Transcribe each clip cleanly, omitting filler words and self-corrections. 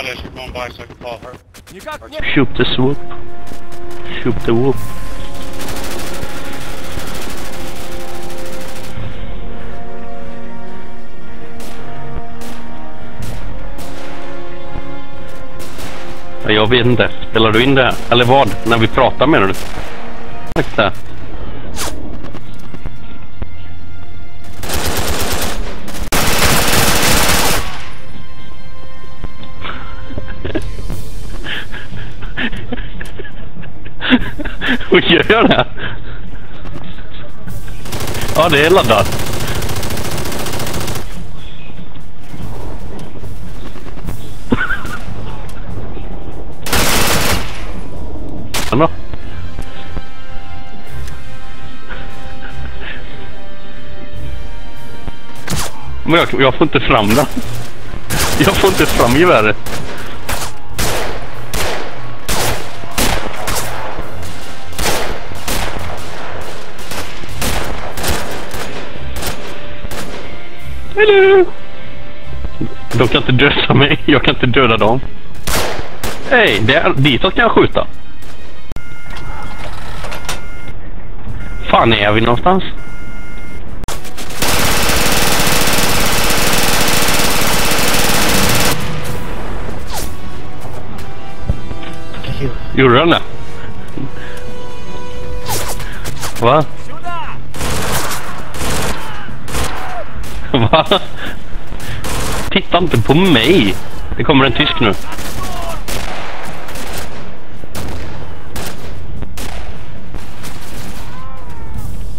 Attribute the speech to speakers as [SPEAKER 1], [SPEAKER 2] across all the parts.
[SPEAKER 1] Natalia, she's going by so I can follow her.
[SPEAKER 2] You got
[SPEAKER 3] Shoot the swoop. Shoot the whoop. Ja, jag vet inte. Spelar du in det? Eller vad? När vi pratar med du? Exakt. Och gör det? Ja, det är laddat. Ja. Men jag får inte fram det. Jag får inte fram geväret. Hello! De kan inte döda mig. Jag kan inte döda dem. Hej, ditåt kan jag skjuta. Fan är vi någonstans? Gjorde den det? Va? Va? Titta inte på mig. Det kommer en tysk nu.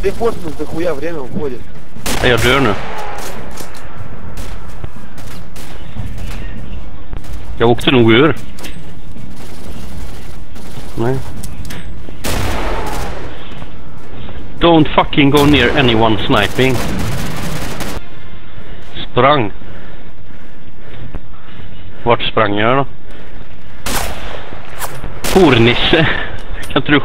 [SPEAKER 4] Ты форсман за хуя, время уходит.
[SPEAKER 3] Jag dör nu. Jag åkte nog ur. Nej. Don't fucking go near anyone sniping. Sprang. Vart sprang jag då? Hornisse. Kan inte du...